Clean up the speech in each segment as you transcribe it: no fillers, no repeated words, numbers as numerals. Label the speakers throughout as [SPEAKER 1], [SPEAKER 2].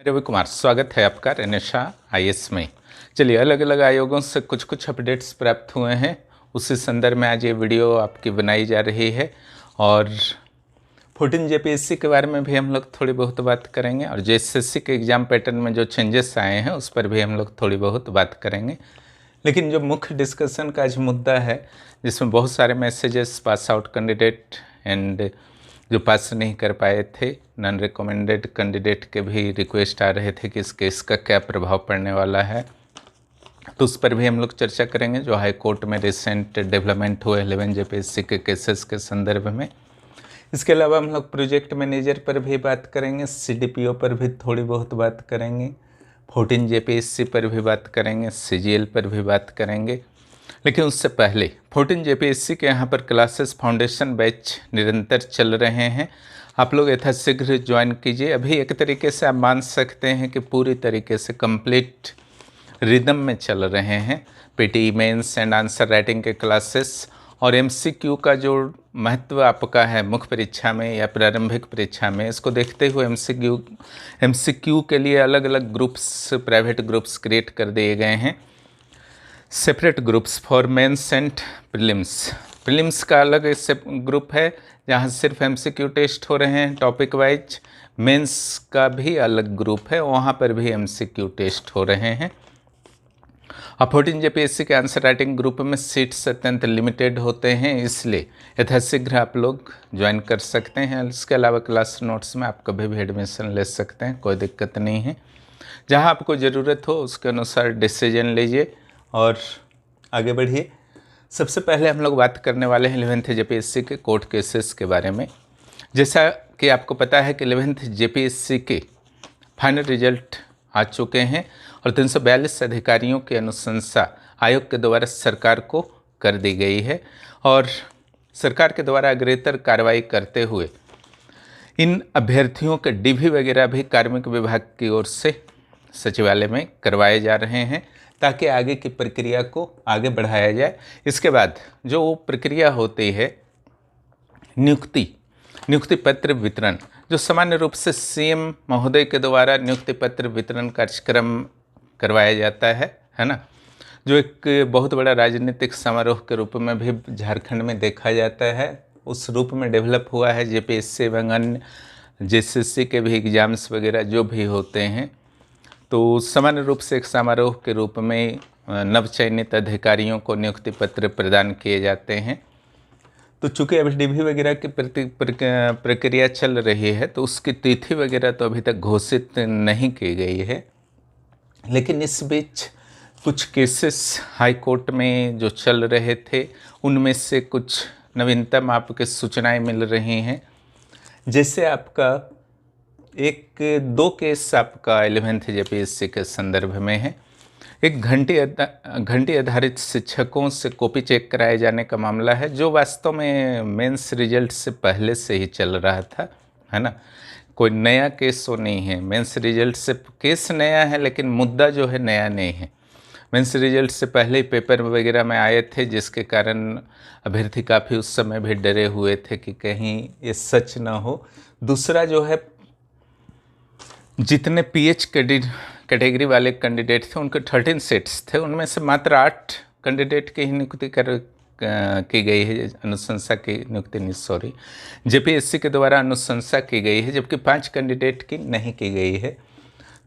[SPEAKER 1] रवि कुमार, स्वागत है आपका रेनेशा आईएएस में। चलिए, अलग अलग आयोगों से कुछ अपडेट्स प्राप्त हुए हैं, उसी संदर्भ में आज ये वीडियो आपकी बनाई जा रही है। और 14 जेपीएससी के बारे में भी हम लोग थोड़ी बहुत बात करेंगे, और जेएसएससी के एग्ज़ाम पैटर्न में जो चेंजेस आए हैं उस पर भी हम लोग थोड़ी बहुत बात करेंगे। लेकिन जो मुख्य डिस्कशन का आज मुद्दा है, जिसमें बहुत सारे messages pass out candidate and जो पास नहीं कर पाए थे नॉन रिकमेंडेड कैंडिडेट के भी रिक्वेस्ट आ रहे थे कि इस केस का क्या प्रभाव पड़ने वाला है, तो उस पर भी हम लोग चर्चा करेंगे। जो हाई कोर्ट में रिसेंट डेवलपमेंट हुए 11 जेपीएससी के केसेस के संदर्भ में। इसके अलावा हम लोग प्रोजेक्ट मैनेजर पर भी बात करेंगे, सीडीपीओ पर भी थोड़ी बहुत बात करेंगे, 14 जेपीएससी पर भी बात करेंगे, सीजीएल पर भी बात करेंगे। लेकिन उससे पहले 14 जेपीएससी के यहाँ पर क्लासेस फाउंडेशन बैच निरंतर चल रहे हैं। आप लोग यथाशीघ्र ज्वाइन कीजिए। अभी एक तरीके से आप मान सकते हैं कि पूरी तरीके से कंप्लीट रिदम में चल रहे हैं। PT mains and answer writing के क्लासेस और एमसीक्यू का जो महत्व आपका है मुख्य परीक्षा में या प्रारंभिक परीक्षा में, इसको देखते हुए एमसीक्यू के लिए अलग अलग ग्रुप्स, प्राइवेट ग्रुप्स क्रिएट कर दिए गए हैं। Separate groups for mains and prelims का अलग से ग्रुप है जहां सिर्फ एमसीक्यू टेस्ट हो रहे हैं टॉपिक वाइज। मेंस का भी अलग ग्रुप है, वहां पर भी एमसीक्यू टेस्ट हो रहे हैं। अब 14 जेपीएससी के आंसर राइटिंग ग्रुप में सीट्स अत्यंत लिमिटेड होते हैं, इसलिए यथाशीघ्र आप लोग ज्वाइन कर सकते हैं। इसके अलावा क्लास नोट्स में आप कभी भी एडमिशन ले सकते हैं, कोई दिक्कत नहीं है। जहां आपको ज़रूरत हो उसके अनुसार डिसीजन लीजिए और आगे बढ़िए। सबसे पहले हम लोग बात करने वाले हैं 11th जेपीएससी के कोर्ट केसेस के बारे में। जैसा कि आपको पता है कि 11th जेपीएससी के फाइनल रिजल्ट आ चुके हैं और 342 अधिकारियों की अनुशंसा आयोग के द्वारा सरकार को कर दी गई है, और सरकार के द्वारा अग्रेतर कार्रवाई करते हुए इन अभ्यर्थियों के डीवी वगैरह भी कार्मिक विभाग की ओर से सचिवालय में करवाए जा रहे हैं ताकि आगे की प्रक्रिया को आगे बढ़ाया जाए। इसके बाद जो प्रक्रिया होती है नियुक्ति पत्र वितरण, जो सामान्य रूप से सीएम महोदय के द्वारा नियुक्ति पत्र वितरण कार्यक्रम करवाया जाता है ना, जो एक बहुत बड़ा राजनीतिक समारोह के रूप में भी झारखंड में देखा जाता है। उस रूप में डेवलप हुआ है जेपीएससी एवं अन्य जेएसएससी के भी एग्जाम्स वगैरह जो भी होते हैं, तो सामान्य रूप से एक समारोह के रूप में नवचयनित अधिकारियों को नियुक्ति पत्र प्रदान किए जाते हैं। तो चूँकि अभी डीवी वगैरह की प्रक्रिया चल रही है, तो उसकी तिथि वगैरह तो अभी तक घोषित नहीं की गई है। लेकिन इस बीच कुछ केसेस हाई कोर्ट में जो चल रहे थे, उनमें से कुछ नवीनतम आपके सूचनाएं मिल रही हैं। जैसे आपका दो केस आपका 11th जेपीएससी के संदर्भ में है। एक घंटी आधारित शिक्षकों से कॉपी चेक कराए जाने का मामला है, जो वास्तव में मेंस रिजल्ट से पहले से ही चल रहा था, है ना। कोई नया केस तो नहीं है, मेंस रिजल्ट से केस नया है लेकिन मुद्दा जो है नया नहीं है। मेंस रिजल्ट से पहले ही पेपर वगैरह में आए थे, जिसके कारण अभ्यर्थी काफ़ी उस समय भी डरे हुए थे कि कहीं ये सच ना हो। दूसरा जो है, जितने पीएच कैटेगरी वाले कैंडिडेट थे उनके 13 सेट्स थे, उनमें से मात्र 8 कैंडिडेट की ही नियुक्ति की गई है, अनुशंसा की नियुक्ति नहीं, सॉरी, जेपीएससी के द्वारा अनुशंसा की गई है, जबकि 5 कैंडिडेट की नहीं की गई है।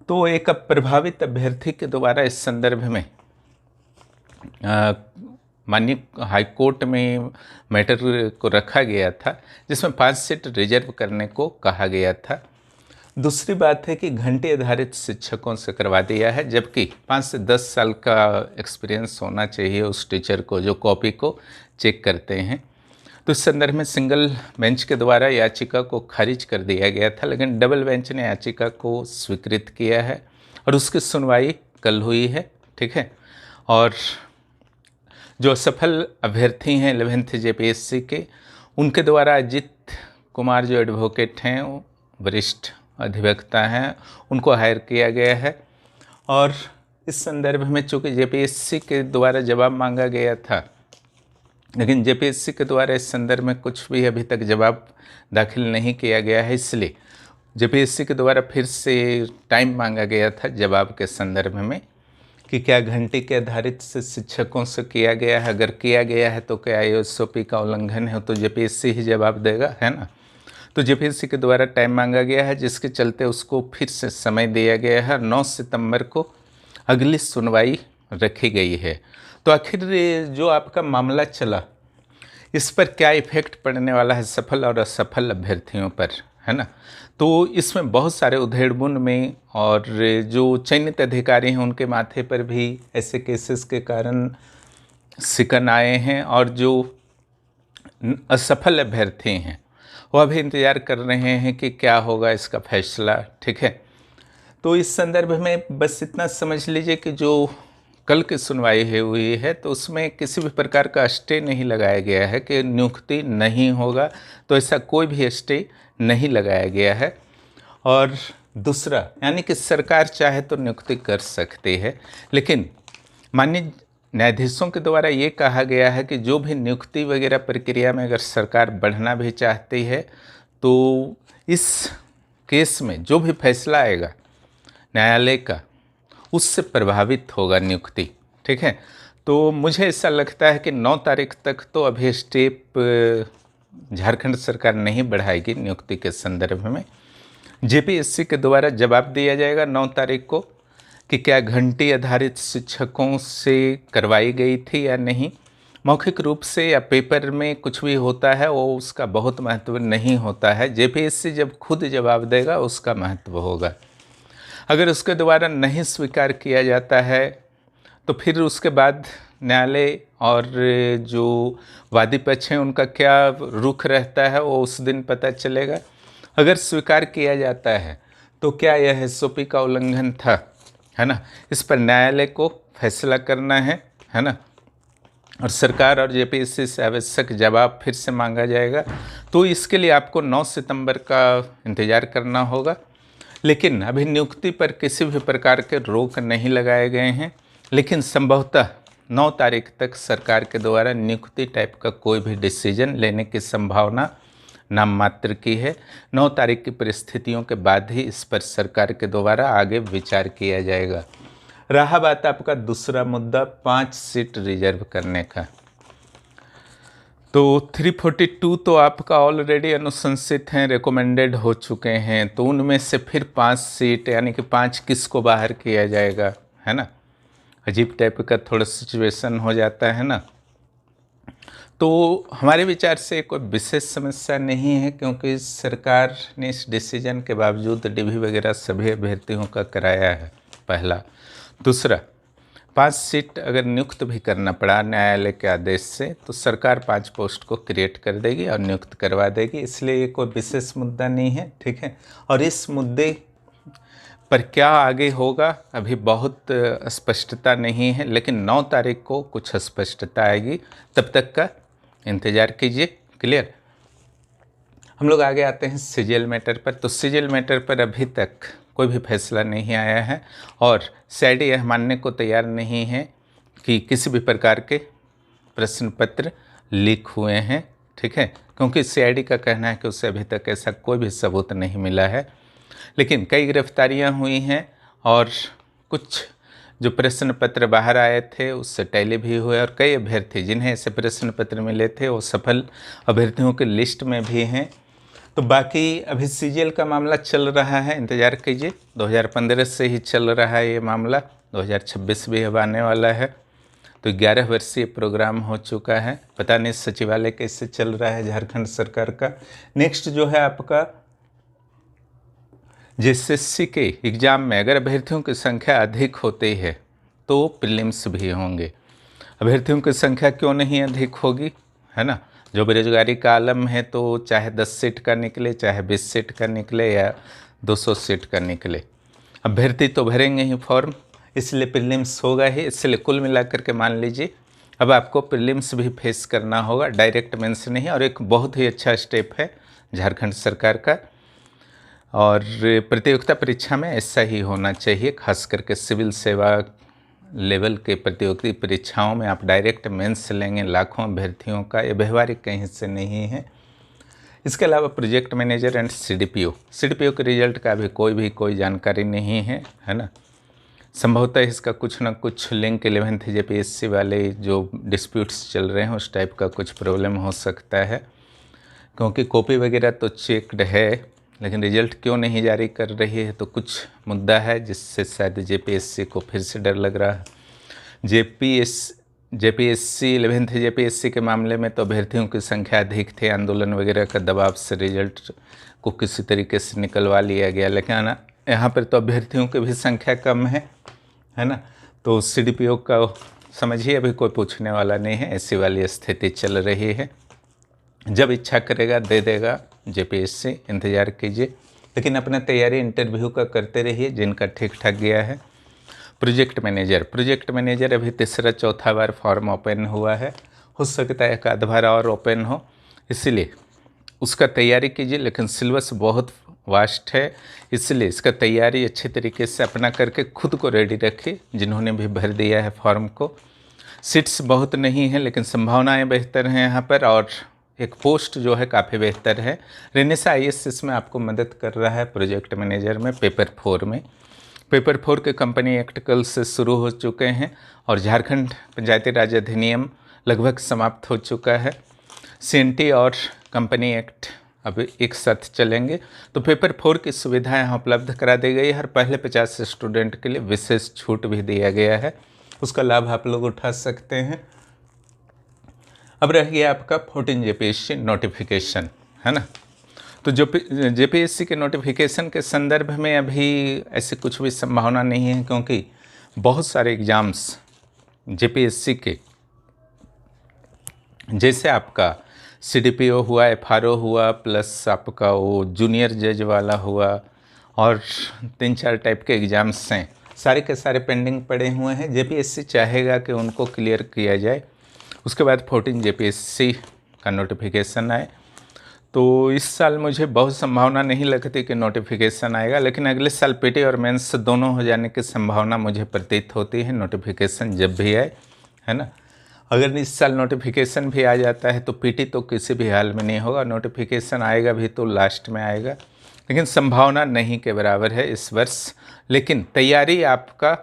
[SPEAKER 1] तो एक प्रभावित अभ्यर्थी के द्वारा इस संदर्भ में माननीय हाईकोर्ट में मैटर को रखा गया था, जिसमें 5 सीट रिजर्व करने को कहा गया था। दूसरी बात है कि घंटे आधारित शिक्षकों से करवा दिया है, जबकि 5 से 10 साल का एक्सपीरियंस होना चाहिए उस टीचर को जो कॉपी को चेक करते हैं। तो इस संदर्भ में सिंगल बेंच के द्वारा याचिका को खारिज कर दिया गया था, लेकिन डबल बेंच ने याचिका को स्वीकृत किया है और उसकी सुनवाई कल हुई है, ठीक है। और जो असफल अभ्यर्थी हैं 11th जेपीएससी के, उनके द्वारा अजित कुमार जो एडवोकेट हैं, वरिष्ठ अधिवक्ता हैं, उनको हायर किया गया है। और इस संदर्भ में चूँकि जेपीएससी के द्वारा जवाब मांगा गया था, लेकिन जेपीएससी के द्वारा इस संदर्भ में कुछ भी अभी तक जवाब दाखिल नहीं किया गया है, इसलिए जेपीएससी के द्वारा फिर से टाइम मांगा गया था जवाब के संदर्भ में कि क्या घंटे के आधारित से शिक्षकों से किया गया है, अगर किया गया है तो क्या एसओपी का उल्लंघन है, तो जेपीएससी ही जवाब देगा, है ना। तो जेपीएससी के द्वारा टाइम मांगा गया है, जिसके चलते उसको फिर से समय दिया गया है। 9 सितंबर को अगली सुनवाई रखी गई है। तो आखिर जो आपका मामला चला, इस पर क्या इफेक्ट पड़ने वाला है सफल और असफल अभ्यर्थियों पर, है ना। तो इसमें बहुत सारे उधेड़बुन में और जो चयनित अधिकारी हैं उनके माथे पर भी ऐसे केसेस के कारण शिकन आए हैं, और जो असफल अभ्यर्थी हैं वो अभी इंतज़ार कर रहे हैं कि क्या होगा इसका फैसला, ठीक है। तो इस संदर्भ में बस इतना समझ लीजिए कि जो कल की सुनवाई हुई है तो उसमें किसी भी प्रकार का स्टे नहीं लगाया गया है कि नियुक्ति नहीं होगा, तो ऐसा कोई भी स्टे नहीं लगाया गया है। और दूसरा, यानी कि सरकार चाहे तो नियुक्ति कर सकती है, लेकिन माननीय न्यायाधीशों के द्वारा ये कहा गया है कि जो भी नियुक्ति वगैरह प्रक्रिया में अगर सरकार बढ़ना भी चाहती है तो इस केस में जो भी फैसला आएगा न्यायालय का, उससे प्रभावित होगा नियुक्ति, ठीक है। तो मुझे ऐसा लगता है कि 9 तारीख तक तो अभी स्टेप झारखंड सरकार नहीं बढ़ाएगी नियुक्ति के संदर्भ में। जेपीएससी के द्वारा जवाब दिया जाएगा 9 तारीख को कि क्या घंटी आधारित शिक्षकों से करवाई गई थी या नहीं। मौखिक रूप से या पेपर में कुछ भी होता है वो उसका बहुत महत्व नहीं होता है, जेपीएससी जब खुद जवाब देगा उसका महत्व होगा। अगर उसके द्वारा नहीं स्वीकार किया जाता है तो फिर उसके बाद न्यायालय और जो वादी पक्ष हैं उनका क्या रुख रहता है वो उस दिन पता चलेगा। अगर स्वीकार किया जाता है तो क्या यह एसओपी का उल्लंघन था, है ना, इस पर न्यायालय को फैसला करना है ना, और सरकार और जेपीएससी से आवश्यक जवाब फिर से मांगा जाएगा। तो इसके लिए आपको 9 सितंबर का इंतज़ार करना होगा। लेकिन अभी नियुक्ति पर किसी भी प्रकार के रोक नहीं लगाए गए हैं, लेकिन संभवतः 9 तारीख तक सरकार के द्वारा नियुक्ति टाइप का कोई भी डिसीजन लेने की संभावना नाम मात्र की है। 9 तारीख की परिस्थितियों के बाद ही इस पर सरकार के द्वारा आगे विचार किया जाएगा। रहा बात आपका दूसरा मुद्दा 5 सीट रिजर्व करने का, तो 342 तो आपका ऑलरेडी अनुशंसित हैं, रिकमेंडेड हो चुके हैं, तो उनमें से फिर 5 सीट यानी कि 5 किसको बाहर किया जाएगा, है ना। अजीब टाइप का थोड़ा सिचुएशन हो जाता है ना। तो हमारे विचार से कोई विशेष समस्या नहीं है, क्योंकि सरकार ने इस डिसीजन के बावजूद डीवी वगैरह सभी अभ्यर्थियों का कराया है, पहला। दूसरा, 5 सीट अगर नियुक्त भी करना पड़ा न्यायालय के आदेश से तो सरकार 5 पोस्ट को क्रिएट कर देगी और नियुक्त करवा देगी, इसलिए ये कोई विशेष मुद्दा नहीं है, ठीक है। और इस मुद्दे पर क्या आगे होगा अभी बहुत स्पष्टता नहीं है, लेकिन 9 तारीख को कुछ स्पष्टता आएगी, तब तक का इंतज़ार कीजिए। क्लियर। हम लोग आगे आते हैं सीजीएल मैटर पर। तो सीजीएल मैटर पर अभी तक कोई भी फैसला नहीं आया है और सीआईडी यह मानने को तैयार नहीं है कि किसी भी प्रकार के प्रश्न पत्र लीक हुए हैं, ठीक है, क्योंकि सीआईडी का कहना है कि उसे अभी तक ऐसा कोई भी सबूत नहीं मिला है। लेकिन कई गिरफ्तारियां हुई हैं और कुछ जो प्रश्न पत्र बाहर आए थे उससे टैली भी हुए, और कई अभ्यर्थी जिन्हें ऐसे प्रश्न पत्र मिले थे वो सफल अभ्यर्थियों की लिस्ट में भी हैं। तो बाकी अभी सीजीएल का मामला चल रहा है, इंतज़ार कीजिए। 2015 से ही चल रहा है ये मामला, 2026 भी अब आने वाला है। तो 11 वर्षीय प्रोग्राम हो चुका है। पता नहीं सचिवालय कैसे चल रहा है झारखंड सरकार का। नेक्स्ट जो है आपका जेएसएससी के एग्ज़ाम में अगर अभ्यर्थियों की संख्या अधिक होती है तो प्रीलिम्स भी होंगे। अभ्यर्थियों की संख्या क्यों नहीं अधिक होगी, है ना। जो बेरोजगारी का आलम है तो चाहे 10 सीट का निकले, चाहे 20 सीट का निकले या 200 सीट का निकले, अभ्यर्थी तो भरेंगे ही फॉर्म, इसलिए प्रीलिम्स होगा ही। इसलिए कुल मिलाकर के मान लीजिए अब आपको प्रीलिम्स भी फेस करना होगा, डायरेक्ट मेंस नहीं। और एक बहुत ही अच्छा स्टेप है झारखंड सरकार का, और प्रतियोगिता परीक्षा में ऐसा ही होना चाहिए। खास करके सिविल सेवा लेवल के प्रतियोगिता परीक्षाओं में आप डायरेक्ट मेंस लेंगे लाखों अभ्यर्थियों का, ये व्यवहारिक कहीं से नहीं है। इसके अलावा प्रोजेक्ट मैनेजर एंड सीडीपीओ के रिजल्ट का अभी कोई जानकारी नहीं है ना। संभवतः इसका कुछ ना कुछ लिंक 11th जेपीएससी वाले जो डिस्प्यूट्स चल रहे हैं उस टाइप का कुछ प्रॉब्लम हो सकता है, क्योंकि कॉपी वगैरह तो चेक्ड है लेकिन रिजल्ट क्यों नहीं जारी कर रही है, तो कुछ मुद्दा है जिससे शायद जेपीएससी को फिर से डर लग रहा है। जेपीएससी 11th जेपीएससी के मामले में तो अभ्यर्थियों की संख्या अधिक थी, आंदोलन वगैरह का दबाव से रिजल्ट को किसी तरीके से निकलवा लिया गया, लेकिन यहाँ पर तो अभ्यर्थियों की भी संख्या कम है ना। तो सीडीपीओ का समझिए अभी कोई पूछने वाला नहीं है, ऐसी वाली स्थिति चल रही है। जब इच्छा करेगा दे देगा जेपीएससी, इंतज़ार कीजिए, लेकिन अपना तैयारी इंटरव्यू का करते रहिए जिनका ठीक ठाक गया है। प्रोजेक्ट मैनेजर अभी तीसरा चौथा बार फॉर्म ओपन हुआ है, हो सकता है एक आध बार और ओपन हो, इसीलिए उसका तैयारी कीजिए। लेकिन सिलेबस बहुत वास्ट है, इसलिए इसका तैयारी अच्छे तरीके से अपना करके खुद को रेडी रखिए। जिन्होंने भी भर दिया है फॉर्म को, सीट्स बहुत नहीं है लेकिन संभावनाएं बेहतर हैं यहाँ पर, और एक पोस्ट जो है काफ़ी बेहतर है। रेनेसा आईएएस इसमें आपको मदद कर रहा है प्रोजेक्ट मैनेजर में। पेपर 4 के कंपनी एक्ट कल से शुरू हो चुके हैं और झारखंड पंचायती राज अधिनियम लगभग समाप्त हो चुका है। सीएनटी और कंपनी एक्ट अब एक साथ चलेंगे, तो पेपर 4 की सुविधा यहाँ उपलब्ध करा दी गई है। हर पहले 50 स्टूडेंट के लिए विशेष छूट भी दिया गया है, उसका लाभ आप लोग उठा सकते हैं। अब रह गया आपका 14 जेपीएससी नोटिफिकेशन, है ना। तो जो जेपीएससी के नोटिफिकेशन के संदर्भ में अभी ऐसी कुछ भी संभावना नहीं है, क्योंकि बहुत सारे एग्ज़ाम्स जेपीएससी के, जैसे आपका सीडीपीओ हुआ, एफआरओ हुआ, प्लस आपका वो जूनियर जज वाला हुआ, और 3-4 टाइप के एग्ज़ाम्स हैं, सारे के सारे पेंडिंग पड़े हुए हैं। जेपीएससी चाहेगा कि उनको क्लियर किया जाए, उसके बाद 14 जेपीएससी का नोटिफिकेशन आए। तो इस साल मुझे बहुत संभावना नहीं लगती कि नोटिफिकेशन आएगा, लेकिन अगले साल पीटी और मेंस दोनों हो जाने की संभावना मुझे प्रतीत होती है, नोटिफिकेशन जब भी आए, है ना। अगर इस साल नोटिफिकेशन भी आ जाता है तो पीटी तो किसी भी हाल में नहीं होगा, नोटिफिकेशन आएगा भी तो लास्ट में आएगा, लेकिन संभावना नहीं के बराबर है इस वर्ष। लेकिन तैयारी आपका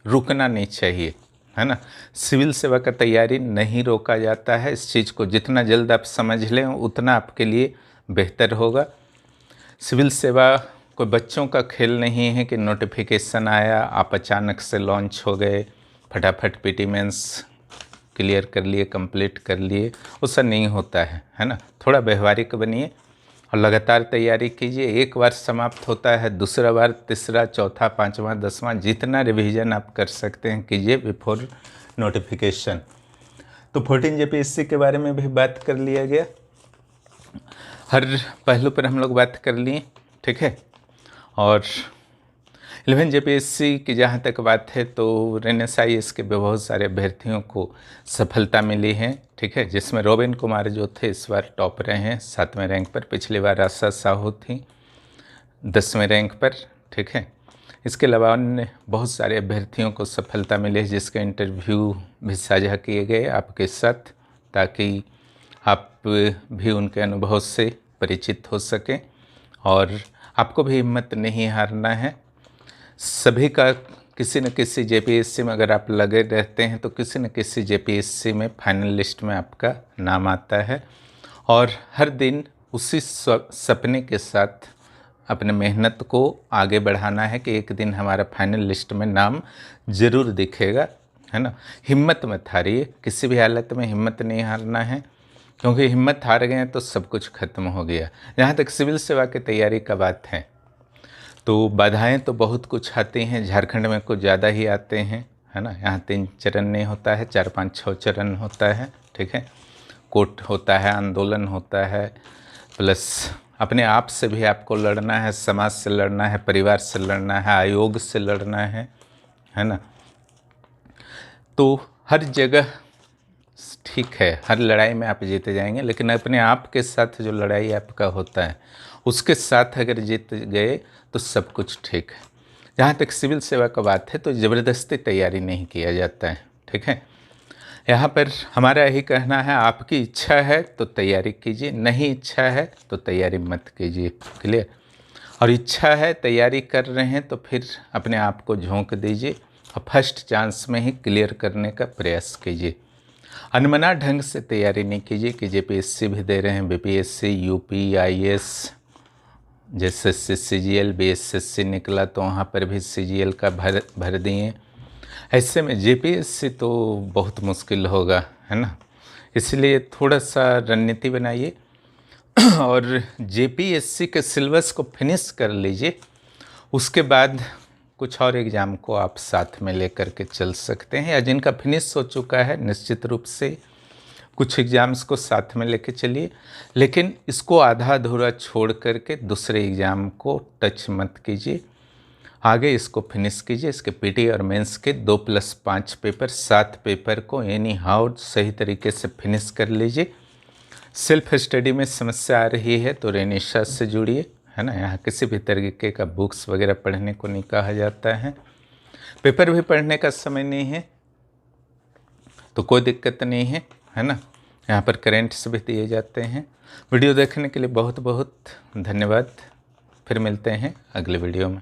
[SPEAKER 1] रुकना नहीं चाहिए, है ना। सिविल सेवा का तैयारी नहीं रोका जाता है, इस चीज़ को जितना जल्द आप समझ लें उतना आपके लिए बेहतर होगा। सिविल सेवा कोई बच्चों का खेल नहीं है कि नोटिफिकेशन आया आप अचानक से लॉन्च हो गए, फटाफट पीटी मेंस क्लियर कर लिए, कंप्लीट कर लिए, उससे नहीं होता है ना। थोड़ा व्यवहारिक बनिए और लगातार तैयारी कीजिए। एक बार समाप्त होता है, दूसरा बार, तीसरा, चौथा, 5वां, 10वां, जितना रिवीजन आप कर सकते हैं कीजिए बिफोर नोटिफिकेशन। तो 14 जेपीएससी के बारे में भी बात कर लिया गया, हर पहलू पर हम लोग बात कर लिए, ठीक है। और 11 जेपीएससी की जहाँ तक बात है तो रेनेसा आईएएस के बहुत सारे अभ्यर्थियों को सफलता मिली है, ठीक है, जिसमें रोबिन कुमार जो थे इस बार टॉप रहे हैं 7वें रैंक पर। पिछली बार आशा साहू थी 10वें रैंक पर, ठीक है। इसके अलावा अन्य बहुत सारे अभ्यर्थियों को सफलता मिली है, जिसके इंटरव्यू भी साझा किए गए आपके साथ, ताकि आप भी उनके अनुभव से परिचित हो सकें और आपको भी हिम्मत नहीं हारना है। सभी का किसी न किसी जेपीएससी में अगर आप लगे रहते हैं तो किसी न किसी जेपीएससी में फाइनल लिस्ट में आपका नाम आता है, और हर दिन उसी सपने के साथ अपने मेहनत को आगे बढ़ाना है कि एक दिन हमारा फाइनल लिस्ट में नाम ज़रूर दिखेगा, है ना। हिम्मत मत हारिए, किसी भी हालत में हिम्मत नहीं हारना है, क्योंकि हिम्मत हार गए तो सब कुछ खत्म हो गया। जहाँ तक सिविल सेवा की तैयारी का बात है तो बाधाएं तो बहुत कुछ आती हैं, झारखंड में कुछ ज़्यादा ही आते हैं, है ना। यहाँ 3 चरण नहीं होता है, 4, 5, 6 चरण होता है, ठीक है। कोर्ट होता है, आंदोलन होता है, प्लस अपने आप से भी आपको लड़ना है, समाज से लड़ना है, परिवार से लड़ना है, आयोग से लड़ना है ना। तो हर जगह ठीक है, हर लड़ाई में आप जीते जाएंगे, लेकिन अपने आप के साथ जो लड़ाई आपका होता है उसके साथ अगर जीत गए तो सब कुछ ठीक है। जहाँ तक सिविल सेवा का बात है तो ज़बरदस्ती तैयारी नहीं किया जाता है, ठीक है। यहाँ पर हमारा यही कहना है, आपकी इच्छा है तो तैयारी कीजिए, नहीं इच्छा है तो तैयारी मत कीजिए। क्लियर? और इच्छा है, तैयारी कर रहे हैं, तो फिर अपने आप को झोंक दीजिए और फर्स्ट चांस में ही क्लियर करने का प्रयास कीजिए। अनमना ढंग से तैयारी नहीं कीजिए कि जेपीएससी भी दे रहे हैं, बीपीएससी, यूपी, आईएएस, जैसे सीजीएल, बीएसएससी निकला तो वहाँ पर भी सीजीएल का भर दिए। ऐसे में जेपीएससी तो बहुत मुश्किल होगा, है ना। इसलिए थोड़ा सा रणनीति बनाइए और जेपीएससी के सिलेबस को फिनिश कर लीजिए। उसके बाद कुछ और एग्ज़ाम को आप साथ में लेकर के चल सकते हैं, या जिनका फिनिश हो चुका है निश्चित रूप से कुछ एग्ज़ाम्स को साथ में लेके चलिए, लेकिन इसको आधा अधूरा छोड़ करके दूसरे एग्ज़ाम को टच मत कीजिए। आगे इसको फिनिश कीजिए। इसके पीटी और मेंस के 2+5 पेपर, 7 पेपर को एनी हाउ सही तरीके से फिनिश कर लीजिए। सेल्फ स्टडी में समस्या आ रही है तो रेनिशा से जुड़िए, है ना। यहाँ किसी भी तरीके का बुक्स वगैरह पढ़ने को नहीं कहा जाता है। पेपर भी पढ़ने का समय नहीं है तो कोई दिक्कत नहीं है, है ना। यहाँ पर करेंट्स भी दिए जाते हैं। वीडियो देखने के लिए बहुत बहुत धन्यवाद। फिर मिलते हैं अगले वीडियो में।